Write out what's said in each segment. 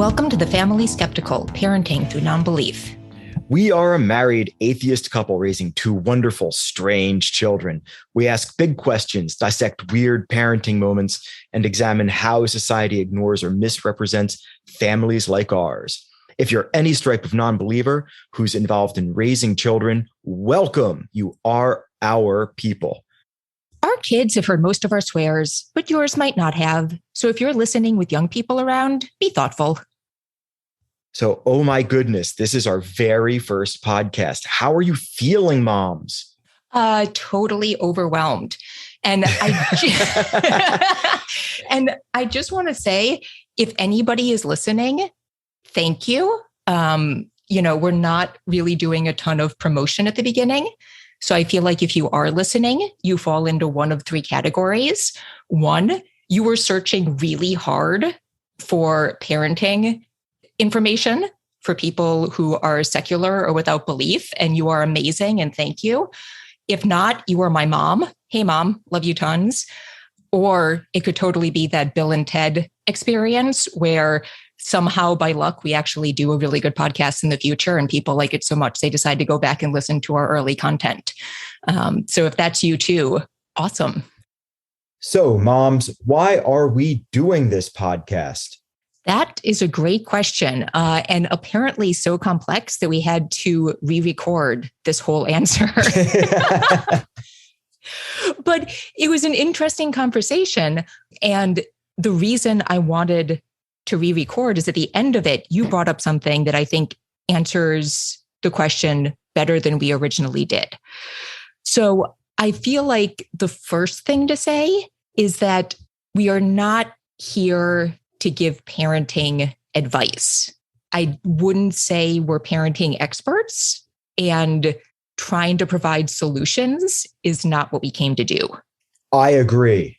Welcome to the Family Skeptical, Parenting Through Nonbelief. We are a married atheist couple raising two wonderful, strange children. We ask big questions, dissect weird parenting moments, and examine how society ignores or misrepresents families like ours. If you're any stripe of non-believer who's involved in raising children, welcome. You are our people. Our kids have heard most of our swears, but yours might not have. So if you're listening with young people around, be thoughtful. So, oh my goodness, this is our very first podcast. How are you feeling, moms? Totally overwhelmed. And I just want to say, if anybody is listening, thank you. We're not really doing a ton of promotion at the beginning. So I feel like if you are listening, you fall into one of three categories. One, you were searching really hard for parenting information for people who are secular or without belief, and you are amazing, and thank you. If not, you are my mom. Hey, mom, love you tons. Or it could totally be that Bill and Ted experience where somehow by luck, we actually do a really good podcast in the future and people like it so much, they decide to go back and listen to our early content. So if that's you too, awesome. So moms, why are we doing this podcast? That is a great question, and apparently so complex that we had to re-record this whole answer. But it was an interesting conversation. And the reason I wanted to re-record is at the end of it, you brought up something that I think answers the question better than we originally did. So I feel like the first thing to say is that we are not here to give parenting advice. I wouldn't say we're parenting experts, and trying to provide solutions is not what we came to do. I agree.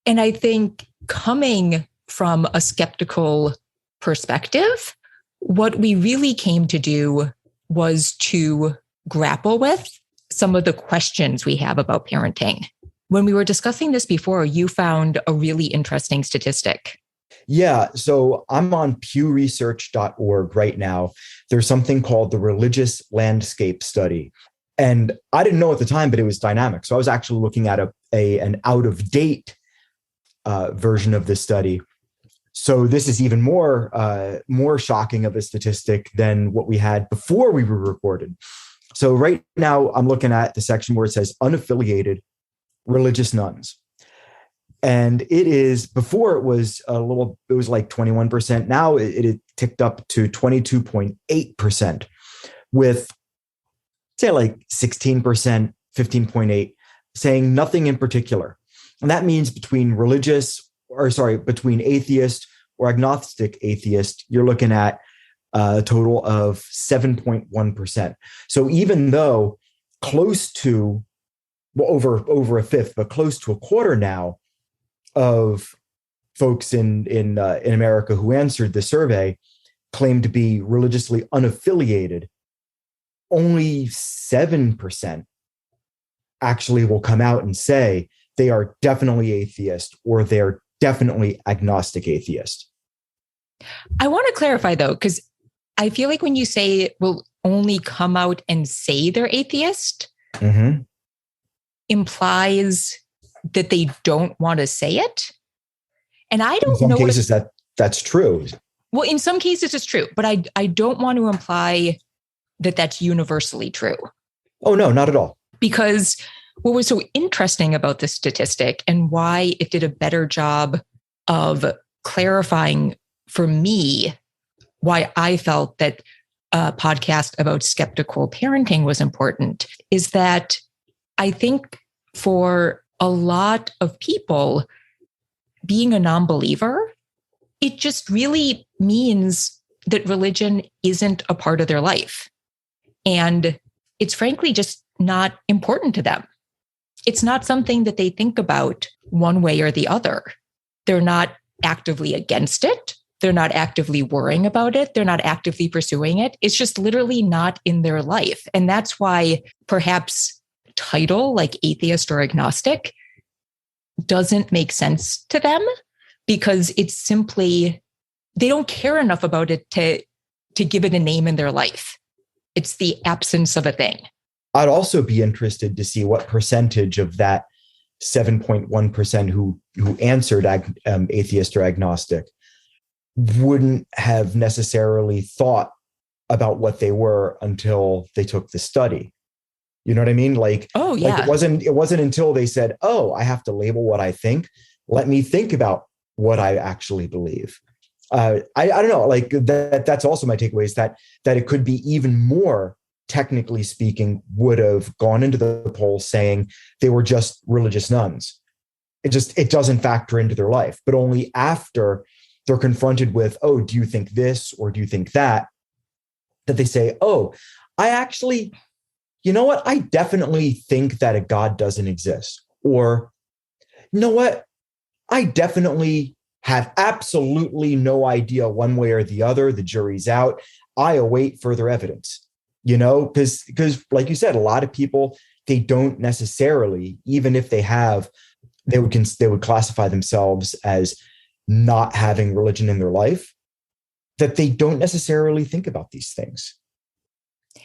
And I think coming from a skeptical perspective, what we really came to do was to grapple with some of the questions we have about parenting. When we were discussing this before, you found a really interesting statistic. Yeah, so I'm on pewresearch.org right now. There's something called the Religious Landscape Study. And I didn't know at the time, but it was dynamic. So I was actually looking at an out-of-date version of this study. So this is even more shocking of a statistic than what we had before we were recorded. So right now, I'm looking at the section where it says unaffiliated religious nuns. And it is, before it was it was like 21%. Now it ticked up to 22.8% with, say, like 16%, 15.8%, saying nothing in particular. And that means between atheist or agnostic atheist, you're looking at a total of 7.1%. So even though close to, over a fifth, but close to a quarter now of folks in America who answered the survey claim to be religiously unaffiliated, only 7% actually will come out and say they are definitely atheist or they're definitely agnostic atheist. I want to clarify though, because I feel like when you say will only come out and say they're atheist, implies that they don't want to say it. And I don't know. In some cases that's true. Well, in some cases it's true, but I don't want to imply that that's universally true. Oh, no, not at all. Because what was so interesting about this statistic and why it did a better job of clarifying for me why I felt that a podcast about skeptical parenting was important is that I think for a lot of people, being a non-believer, it just really means that religion isn't a part of their life. And it's frankly just not important to them. It's not something that they think about one way or the other. They're not actively against it. They're not actively worrying about it. They're not actively pursuing it. It's just literally not in their life. And that's why perhaps title like atheist or agnostic doesn't make sense to them because it's simply they don't care enough about it to give it a name in their life. It's the absence of a thing. I'd also be interested to see what percentage of that 7.1% who answered atheist or agnostic wouldn't have necessarily thought about what they were until they took the study. You know what I mean? Like, oh yeah, like it wasn't until they said, "Oh, I have to label what I think. Let me think about what I actually believe." I don't know. Like that's also my takeaway is that it could be even more, technically speaking, would have gone into the poll saying they were just religious nuns. It doesn't factor into their life, but only after they're confronted with, "Oh, do you think this or do you think that?" that they say, "Oh, I actually, you know what? I definitely think that a God doesn't exist." Or, "You know what? I definitely have absolutely no idea one way or the other. The jury's out. I await further evidence." You know, because like you said, a lot of people, they don't necessarily, even if they have, they would classify themselves as not having religion in their life, that they don't necessarily think about these things.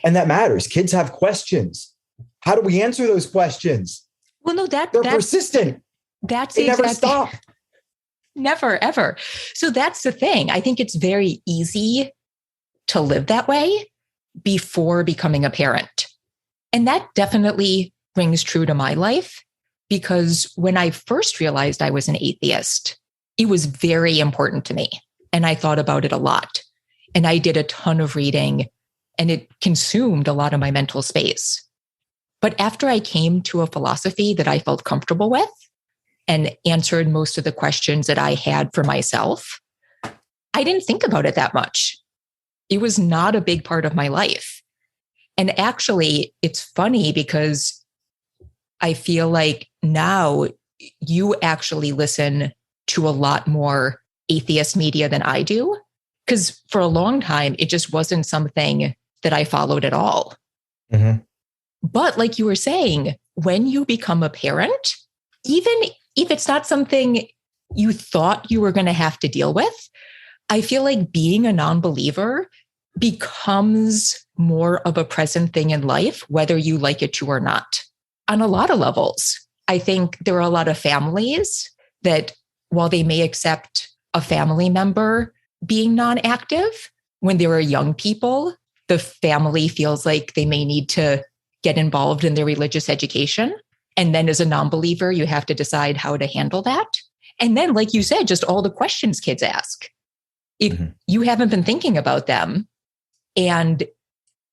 And that matters. Kids have questions. How do we answer those questions? Well, no, they're persistent. They never stop. Never, ever. So that's the thing. I think it's very easy to live that way before becoming a parent. And that definitely rings true to my life, because when I first realized I was an atheist, it was very important to me. And I thought about it a lot. And I did a ton of reading, and it consumed a lot of my mental space. But after I came to a philosophy that I felt comfortable with and answered most of the questions that I had for myself, I didn't think about it that much. It was not a big part of my life. And actually, it's funny because I feel like now you actually listen to a lot more atheist media than I do, because for a long time, it just wasn't something that I followed at all. Mm-hmm. But like you were saying, when you become a parent, even if it's not something you thought you were going to have to deal with, I feel like being a non-believer becomes more of a present thing in life, whether you like it to or not, on a lot of levels. I think there are a lot of families that, while they may accept a family member being non-active, when there are young people, the family feels like they may need to get involved in their religious education. And then as a non-believer, you have to decide how to handle that. And then, like you said, just all the questions kids ask. If you haven't been thinking about them, and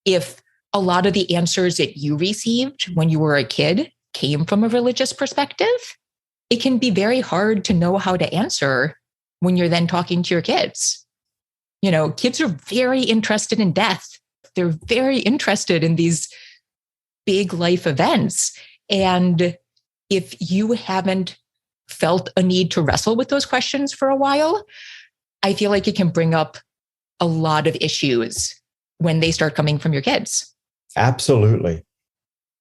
if a lot of the answers that you received when you were a kid came from a religious perspective, it can be very hard to know how to answer when you're then talking to your kids. You know, kids are very interested in death. They're very interested in these big life events. And if you haven't felt a need to wrestle with those questions for a while, I feel like it can bring up a lot of issues when they start coming from your kids. Absolutely.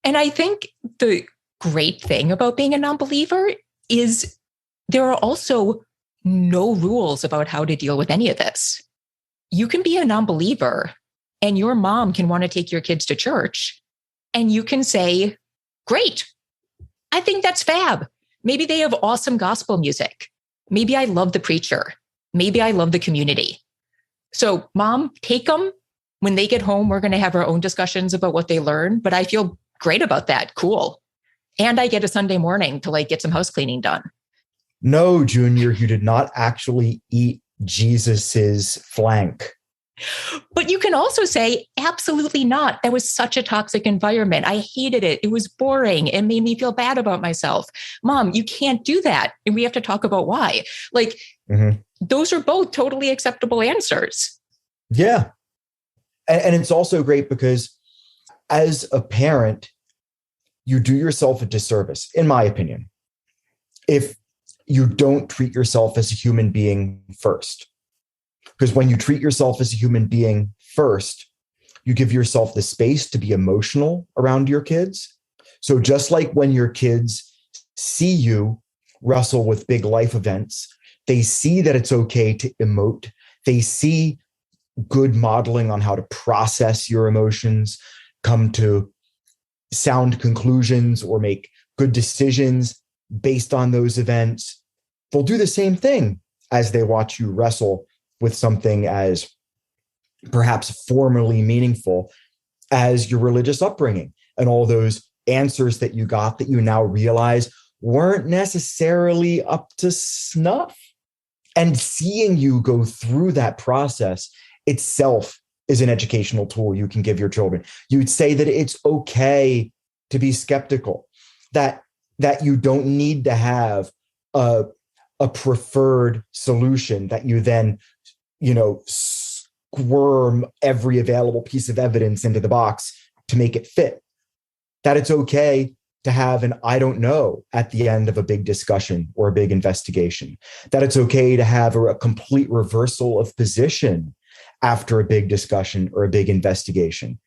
And I think the great thing about being a non-believer is there are also no rules about how to deal with any of this. You can be a non-believer and your mom can want to take your kids to church, and you can say, "Great, I think that's fab. Maybe they have awesome gospel music. Maybe I love the preacher. Maybe I love the community. So mom, take them. When they get home, we're going to have our own discussions about what they learn, but I feel great about that. Cool. And I get a Sunday morning to like get some house cleaning done." No, Junior, you did not actually eat Jesus's flank. But you can also say, absolutely not. That was such a toxic environment. I hated it. It was boring. It made me feel bad about myself. Mom, you can't do that. And we have to talk about why. Like, those are both totally acceptable answers. Yeah. And it's also great because as a parent, you do yourself a disservice, in my opinion, if you don't treat yourself as a human being first. Because when you treat yourself as a human being first, you give yourself the space to be emotional around your kids. So just like when your kids see you wrestle with big life events, they see that it's okay to emote. they see good modeling on how to process your emotions, come to sound conclusions, or make good decisions based on those events, they'll do the same thing as they watch you wrestle with something as perhaps formerly meaningful as your religious upbringing and all those answers that you got that you now realize weren't necessarily up to snuff. And seeing you go through that process itself is an educational tool you can give your children. You'd say that it's okay to be skeptical, that you don't need to have a preferred solution that you then, squirm every available piece of evidence into the box to make it fit. That it's okay to have an I don't know at the end of a big discussion or a big investigation. That it's okay to have a complete reversal of position after a big discussion or a big investigation.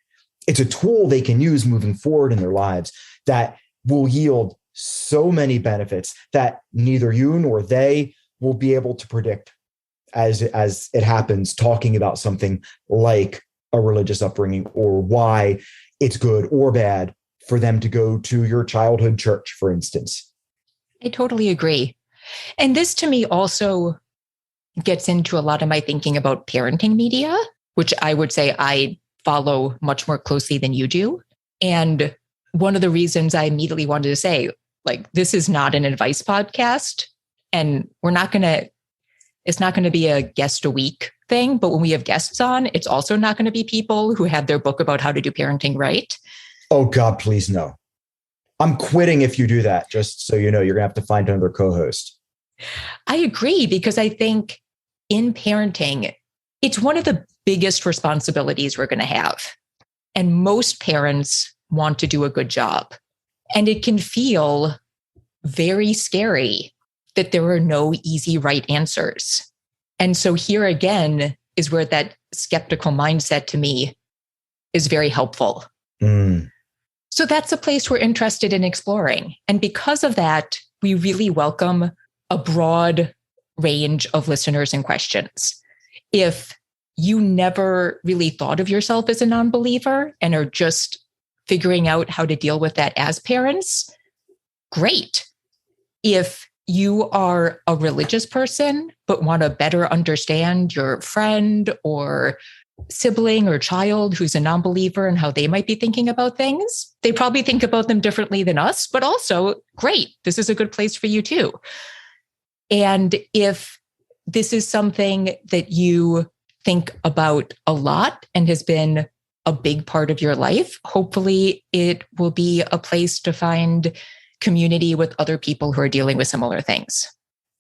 It's a tool they can use moving forward in their lives that will yield so many benefits that neither you nor they will be able to predict as it happens, talking about something like a religious upbringing or why it's good or bad for them to go to your childhood church, for instance. I totally agree. And this to me also gets into a lot of my thinking about parenting media, which I would say I follow much more closely than you do. And one of the reasons I immediately wanted to say, this is not an advice podcast, and it's not going to be a guest a week thing. But when we have guests on, it's also not going to be people who have their book about how to do parenting right. Oh, God, please no. I'm quitting if you do that, just so you know. You're going to have to find another co-host. I agree, because I think in parenting, it's one of the biggest responsibilities we're going to have. And most parents want to do a good job. And it can feel very scary that there are no easy right answers. And so here again is where that skeptical mindset to me is very helpful. Mm. So that's a place we're interested in exploring. And because of that, we really welcome a broad range of listeners and questions. If you never really thought of yourself as a non-believer and are just figuring out how to deal with that as parents, great. If you are a religious person, but want to better understand your friend or sibling or child who's a non-believer and how they might be thinking about things, they probably think about them differently than us, but also great. This is a good place for you too. And if this is something that you think about a lot and has been a big part of your life, hopefully it will be a place to find community with other people who are dealing with similar things.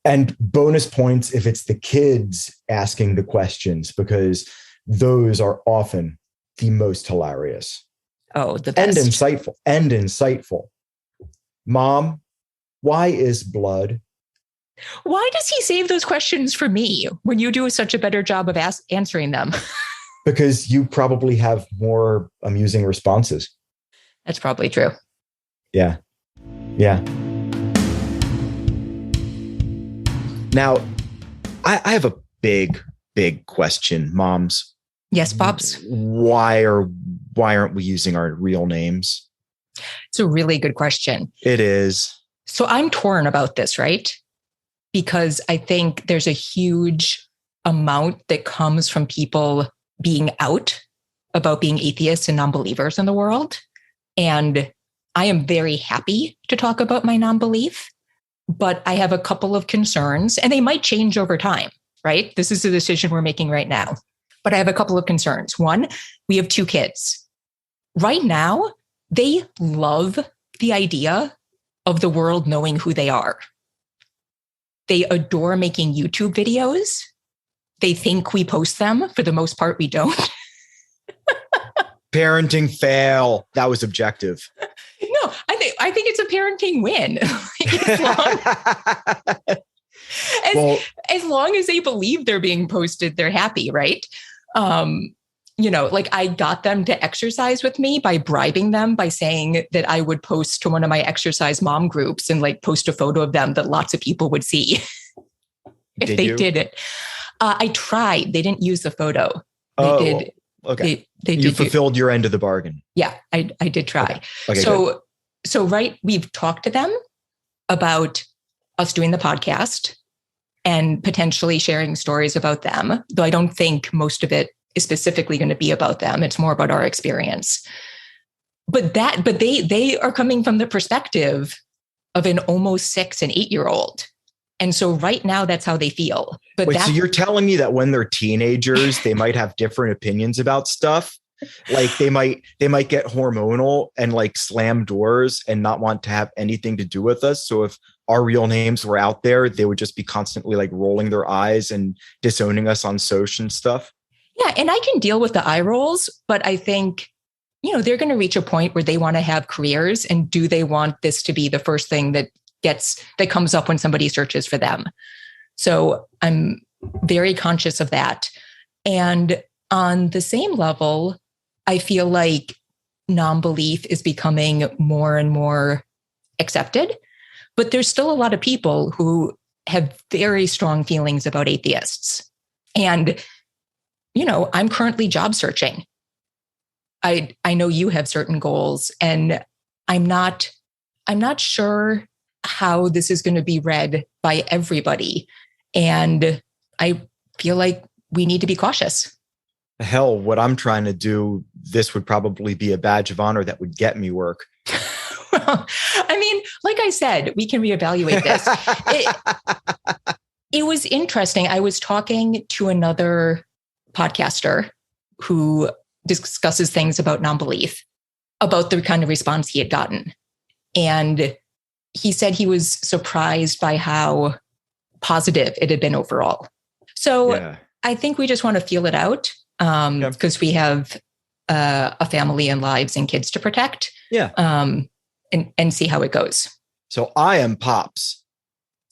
And bonus points if it's the kids asking the questions, because those are often the most hilarious. Oh, the best. And insightful. Mom, why is blood? Why does he save those questions for me when you do such a better job of answering them? Because you probably have more amusing responses. That's probably true. Yeah. Yeah. Now, I have a big question, moms. Yes, Pops. Why aren't we using our real names? It's a really good question. It is. So I'm torn about this, right? Because I think there's a huge amount that comes from people being out about being atheists and non-believers in the world. And I am very happy to talk about my non-belief, but I have a couple of concerns, and they might change over time, right? This is a decision we're making right now. But I have a couple of concerns. One, we have 2 kids. Right now, they love the idea of the world knowing who they are. They adore making YouTube videos. They think we post them. For the most part, we don't. Parenting fail. That was objective. No, I think it's a parenting win. As long as they believe they're being posted, they're happy, right? I got them to exercise with me by bribing them by saying that I would post to one of my exercise mom groups and post a photo of them that lots of people would see if they did it. I tried. They didn't use the photo. They Oh, did. Okay. They You did fulfilled your end of the bargain. Yeah, I did try. Okay, so right, we've talked to them about us doing the podcast and potentially sharing stories about them, though I don't think most of it is specifically going to be about them. It's more about our experience. But they are coming from the perspective of an almost 6 and 8-year-old. And so right now that's how they feel. But wait, so you're telling me that when they're teenagers, they might have different opinions about stuff? Like they might get hormonal and like slam doors and not want to have anything to do with us. So if our real names were out there, they would just be constantly like rolling their eyes and disowning us on social and stuff. Yeah. And I can deal with the eye rolls, but I think, they're going to reach a point where they want to have careers. And do they want this to be the first thing that comes up when somebody searches for them? So I'm very conscious of that. And on the same level, I feel like non-belief is becoming more and more accepted, but there's still a lot of people who have very strong feelings about atheists. And, I'm currently job searching. I know you have certain goals, and I'm not sure how this is going to be read by everybody. And I feel like we need to be cautious. Hell, what I'm trying to do, this would probably be a badge of honor that would get me work. Well, I mean, like I said, we can reevaluate this. It was interesting. I was talking to another podcaster who discusses things about non-belief, about the kind of response he had gotten. And he said he was surprised by how positive it had been overall. So yeah. I think we just want to feel it out because we have a family and lives and kids to protect. Yeah. And see how it goes. So I am Pops.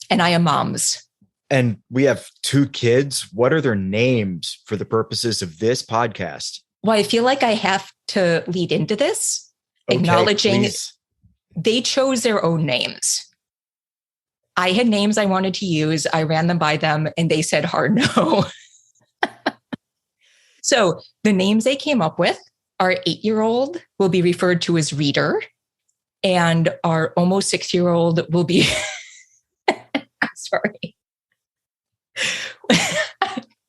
And I am Moms. And we have 2 kids. What are their names for the purposes of this podcast? Well, I feel like I have to lead into this, acknowledging they chose their own names. I had names I wanted to use. I ran them by them and they said hard no. So the names they came up with, our 8-year-old will be referred to as Reader, and our almost 6-year-old will be, sorry,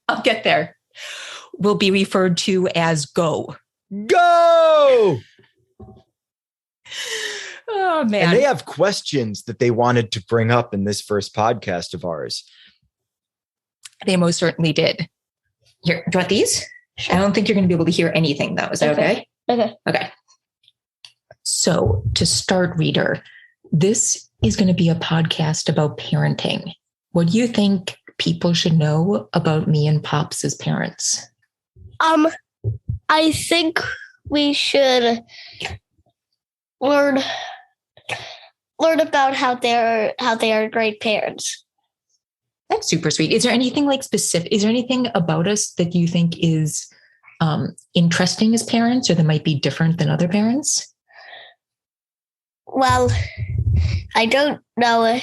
I'll get there, will be referred to as Go. Go! Oh, man. And they have questions that they wanted to bring up in this first podcast of ours. They most certainly did. Here, do you want these? Sure. I don't think you're going to be able to hear anything, though. Is that okay? Okay. So to start, Reader, this is going to be a podcast about parenting. What do you think people should know about me and Pops as parents? I think we should learn about how they are great parents. That's super sweet. Is there anything like specific? Is there anything about us that you think is interesting as parents, or that might be different than other parents? Well, I don't know.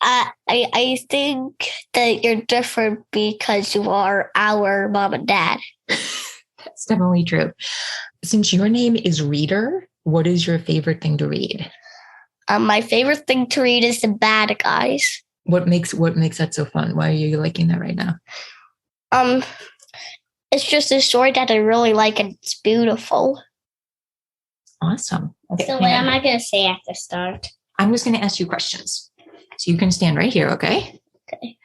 I think that you're different because you are our mom and dad. That's definitely true. Since your name is Reader, what is your favorite thing to read? My favorite thing to read is The Bad Guys. What makes that so fun? Why are you liking that right now? It's just a story that I really like, and it's beautiful. Awesome. Okay, so what am I going to say at the start? I'm just going to ask you questions. So you can stand right here, okay? Okay.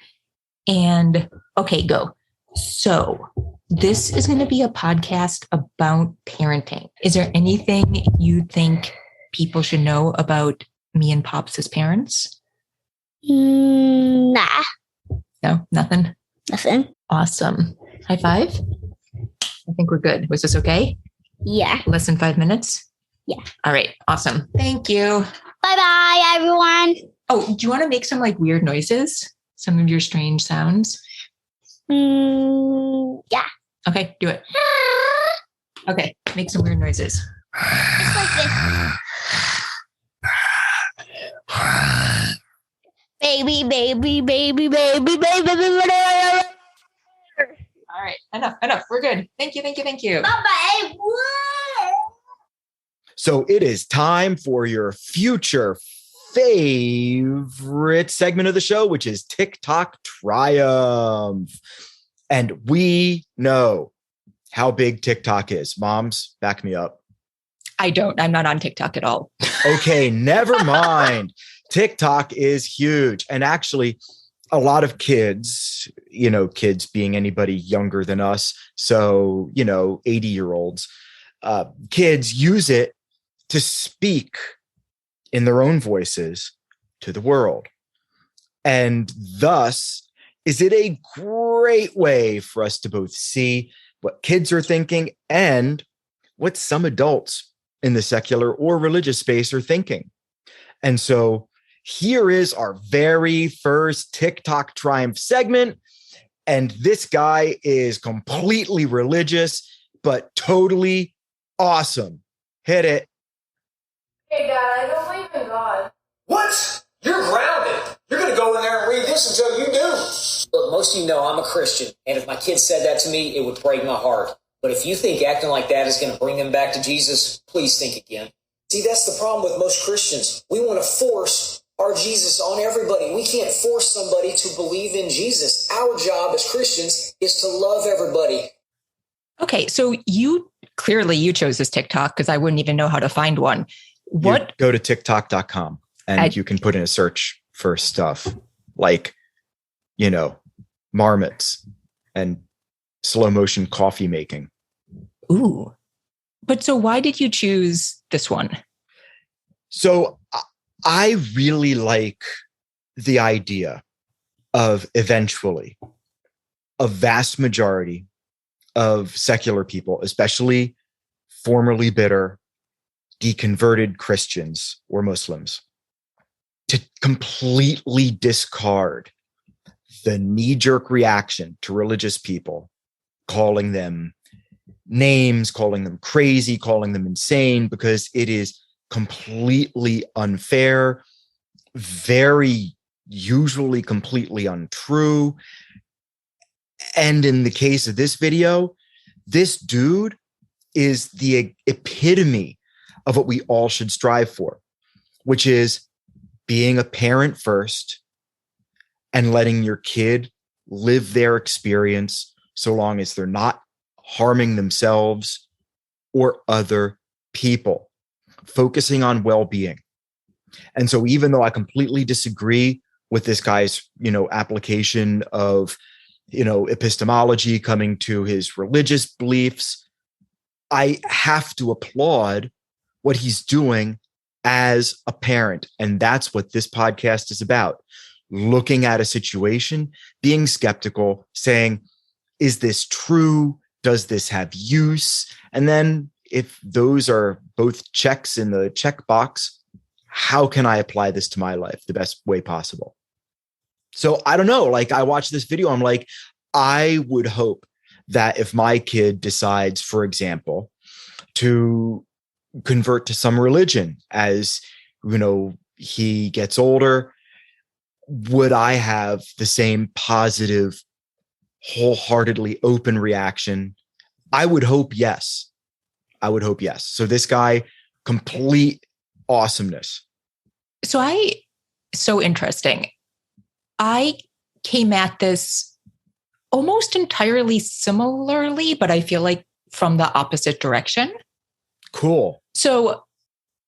And, okay, go. So this is going to be a podcast about parenting. Is there anything you think people should know about me and Pops as parents? Nah. No, nothing? Nothing. Awesome. High five? I think we're good. Was this okay? Yeah. Less than 5 minutes? Yeah. All right. Awesome. Thank you. Bye-bye, everyone. Oh, do you want to make some like weird noises? Some of your strange sounds? Yeah. Okay, do it. Okay, make some weird noises. Just like this. Baby, baby, baby, baby, baby, baby, baby. All right. Enough. We're good. Thank you. So it is time for your future favorite segment of the show, which is TikTok Triumph. And we know how big TikTok is. Moms, back me up. I don't. I'm not on TikTok at all. Okay, never mind. TikTok is huge. And actually, a lot of kids, kids being anybody younger than us, so, 80-year-olds, kids use it to speak in their own voices to the world. And thus, is it a great way for us to both see what kids are thinking and what some adults in the secular or religious space are thinking. And so here is our very first TikTok Triumph segment. And this guy is completely religious, but totally awesome. Hit it. Hey, Dad, I don't believe in God. What? You're grounded. You're going to go in there and read this until you do. Look, most of you know I'm a Christian, and if my kid said that to me, it would break my heart. But if you think acting like that is going to bring them back to Jesus, please think again. See, that's the problem with most Christians. We want to force our Jesus on everybody. We can't force somebody to believe in Jesus. Our job as Christians is to love everybody. Okay, so you chose this TikTok because I wouldn't even know how to find one. You go to TikTok.com and you can put in a search for stuff like, marmots and slow motion coffee making. Ooh. But so why did you choose this one? So I really like the idea of eventually a vast majority of secular people, especially formerly bitter, deconverted Christians or Muslims, to completely discard the knee-jerk reaction to religious people, calling them names, calling them crazy, calling them insane, because it is completely unfair, very usually completely untrue. And in the case of this video, this dude is the epitome of what we all should strive for, which is being a parent first and letting your kid live their experience so long as they're not harming themselves or other people, focusing on well-being. And so even though I completely disagree with this guy's, application of, epistemology coming to his religious beliefs, I have to applaud what he's doing as a parent. And that's what this podcast is about. Looking at a situation, being skeptical, saying, is this true? Does this have use? And then if those are both checks in the checkbox, how can I apply this to my life the best way possible? So I don't know, I watched this video, I'm like, I would hope that if my kid decides, for example, to convert to some religion as, he gets older, would I have the same positive, wholeheartedly open reaction? I would hope yes. So this guy, complete awesomeness. So interesting. I came at this almost entirely similarly, but I feel like from the opposite direction. Cool. So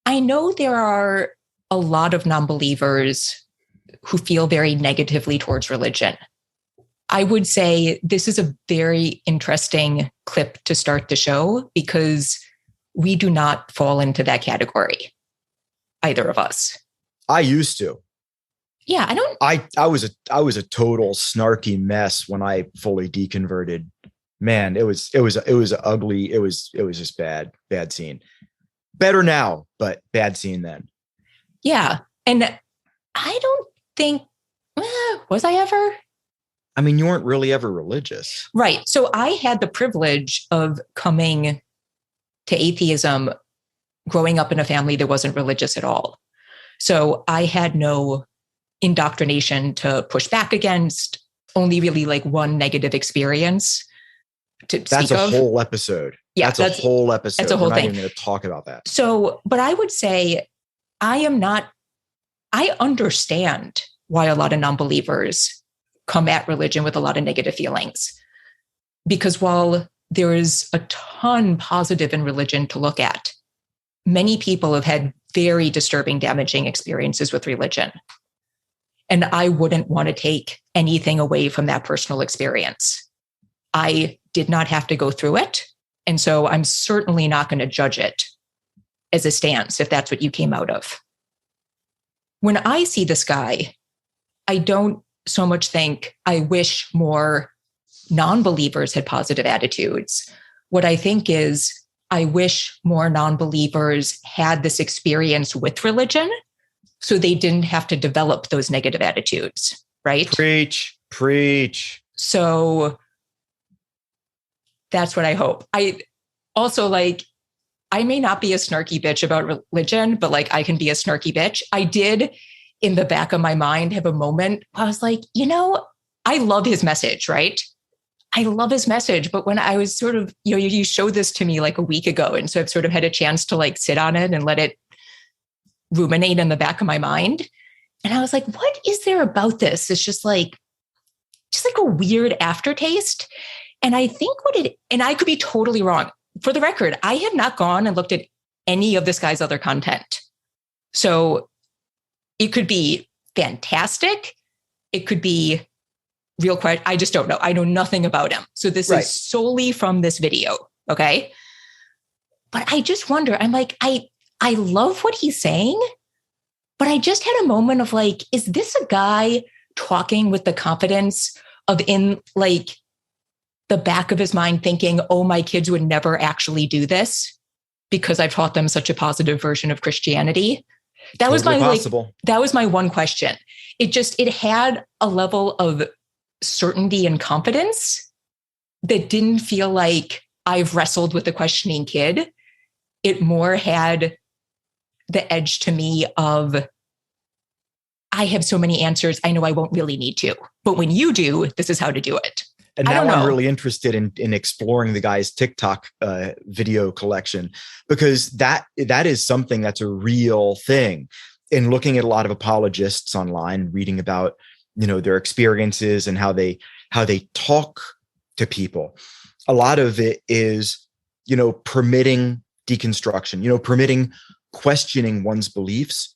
I know there are a lot of non-believers who feel very negatively towards religion. I would say this is a very interesting clip to start the show because we do not fall into that category, either of us. I used to. Yeah, I was a total snarky mess when I fully deconverted. Man, it was ugly. It was just bad scene. Better now, but bad scene then. Yeah. And I don't think, was I ever? I mean, you weren't really ever religious. Right. So I had the privilege of coming to atheism, growing up in a family that wasn't religious at all. So I had no indoctrination to push back against, only really one negative experience. to That's speak of. a whole episode. Yeah, that's a whole episode. That's a whole We're thing. not even going to talk about that. So, but I would say I understand why a lot of non-believers come at religion with a lot of negative feelings. Because while there is a ton positive in religion to look at, many people have had very disturbing, damaging experiences with religion. And I wouldn't want to take anything away from that personal experience. I did not have to go through it. And so I'm certainly not going to judge it as a stance if that's what you came out of. When I see this guy, I don't so much think I wish more non-believers had positive attitudes. What I think is I wish more non-believers had this experience with religion so they didn't have to develop those negative attitudes, right? Preach. So that's what I hope. I also I may not be a snarky bitch about religion, but I can be a snarky bitch. I did in the back of my mind have a moment. I was like, I love his message, right? I love his message. But when I was sort of, you showed this to me a week ago. And so I've sort of had a chance to sit on it and let it ruminate in the back of my mind. And I was like, what is there about this? It's just a weird aftertaste. And I think and I could be totally wrong. For the record, I have not gone and looked at any of this guy's other content. So it could be fantastic. It could be real quiet. I just don't know. I know nothing about him. So this is solely from this video. Okay. But I just wonder, I'm I love what he's saying, but I just had a moment of is this a guy talking with the confidence of in the back of his mind thinking, oh, my kids would never actually do this because I've taught them such a positive version of Christianity? That was my that was my one question. It had a level of certainty and confidence that didn't feel like I've wrestled with a questioning kid. It more had the edge to me of I have so many answers. I know I won't really need to, but when you do, this is how to do it. And now I'm really interested in exploring the guy's TikTok video collection, because that is something that's a real thing. In looking at a lot of apologists online, reading about their experiences and how they talk to people, a lot of it is permitting deconstruction, permitting questioning one's beliefs,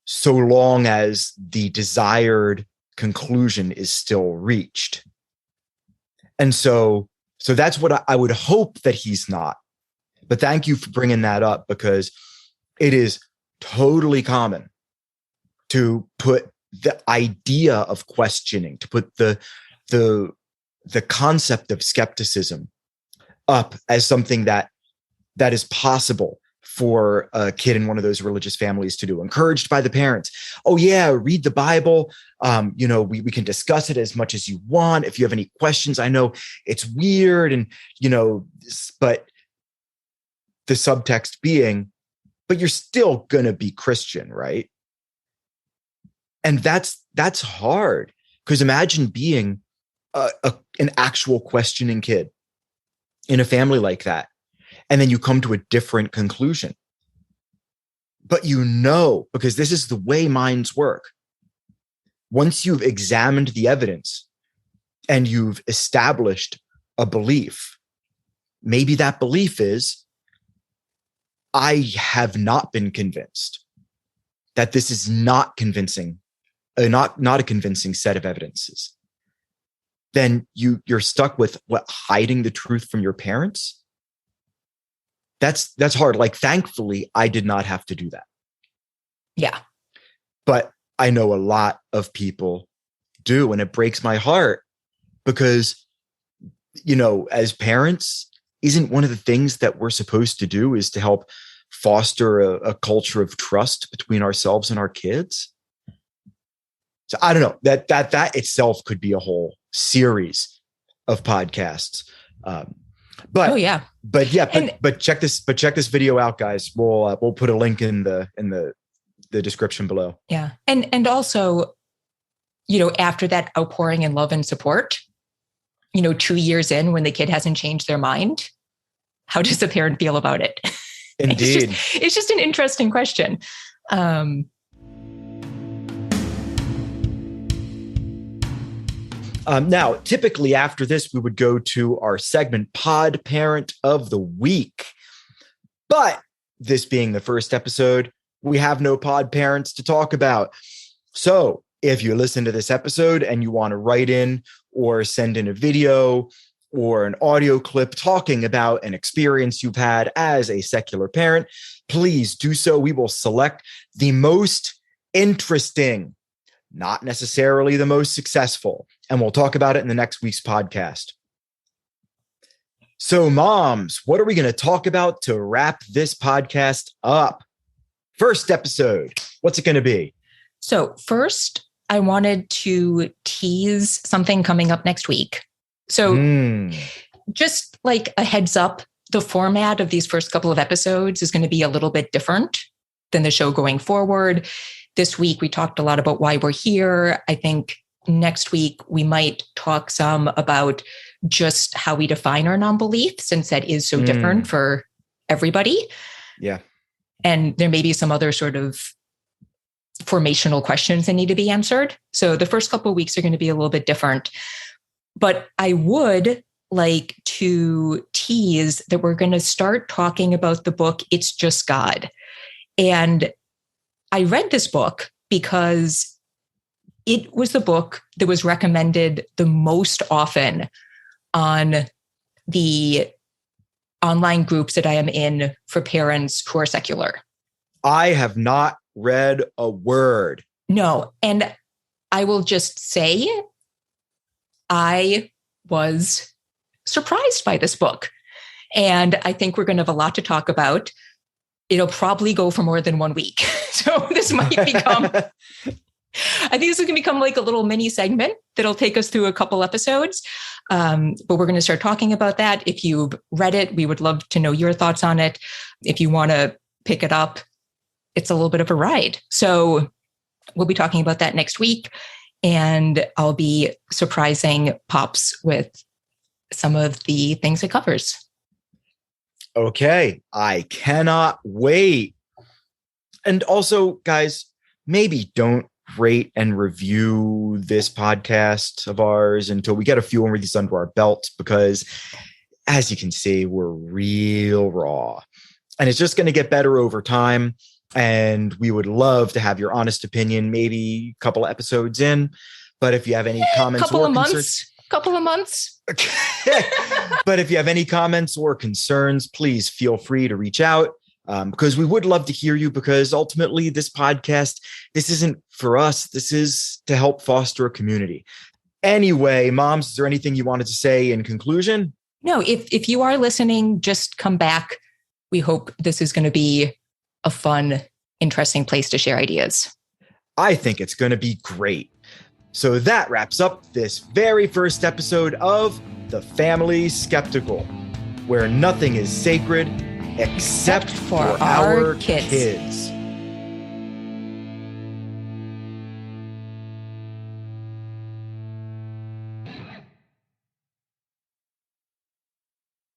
so long as the desired conclusion is still reached. And so that's what I would hope that he's not. But thank you for bringing that up, because it is totally common to put the idea of questioning, to put the concept of skepticism up as something that is possible for a kid in one of those religious families to do, encouraged by the parents. Oh yeah, read the Bible. We can discuss it as much as you want. If you have any questions, I know it's weird, and but the subtext being, but you're still gonna be Christian, right? And that's hard, because imagine being an actual questioning kid in a family like that. And then you come to a different conclusion. But because this is the way minds work. Once you've examined the evidence and you've established a belief, maybe that belief is, I have not been convinced that this is not convincing, not a convincing set of evidences. Then you're stuck with hiding the truth from your parents. That's hard. Thankfully, I did not have to do that. Yeah. But I know a lot of people do, and it breaks my heart, because, as parents, isn't one of the things that we're supposed to do is to help foster a culture of trust between ourselves and our kids? So I don't know, that itself could be a whole series of podcasts. But check this video out, guys. We'll put a link in the description below. Yeah. And also, after that outpouring in love and support, 2 years in when the kid hasn't changed their mind? How does the parent feel about it? Indeed. It's just an interesting question. Now, typically after this, we would go to our segment Pod Parent of the Week. But this being the first episode, we have no pod parents to talk about. So if you listen to this episode and you want to write in or send in a video or an audio clip talking about an experience you've had as a secular parent, please do so. We will select the most interesting, not necessarily the most successful, and we'll talk about it in the next week's podcast. So, moms, what are we going to talk about to wrap this podcast up? First episode, what's it going to be? So first, I wanted to tease something coming up next week. So just like a heads up, the format of these first couple of episodes is going to be a little bit different than the show going forward. This week, we talked a lot about why we're here. I think next week, we might talk some about just how we define our non-belief, since that is so different for everybody. Yeah. And there may be some other sort of formational questions that need to be answered. So the first couple of weeks are going to be a little bit different. But I would like to tease that we're going to start talking about the book, It's Just God. And I read this book because it was the book that was recommended the most often on the online groups that I am in for parents who are secular. I have not read a word. No. And I will just say, I was surprised by this book. And I think we're going to have a lot to talk about. It'll probably go for more than 1 week. So this might become, I think this is going to become like a little mini segment that'll take us through a couple episodes. But we're going to start talking about that. If you've read it, we would love to know your thoughts on it. If you want to pick it up, it's a little bit of a ride. So we'll be talking about that next week. And I'll be surprising Pops with some of the things it covers. Okay. I cannot wait. And also, guys, maybe don't rate and review this podcast of ours until we get a few more of these under our belt, because as you can see, we're real raw and it's just going to get better over time. And we would love to have your honest opinion, maybe a couple of episodes in. But if you have any comments or concerns, couple of months. But if you have any comments or concerns, please feel free to reach out. Because we would love to hear you, because ultimately this podcast, this isn't for us. This is to help foster a community. Anyway, moms, is there anything you wanted to say in conclusion? No, if you are listening, just come back. We hope this is going to be a fun, interesting place to share ideas. I think it's going to be great. So that wraps up this very first episode of The Family Skeptical, where nothing is sacred except for our kids.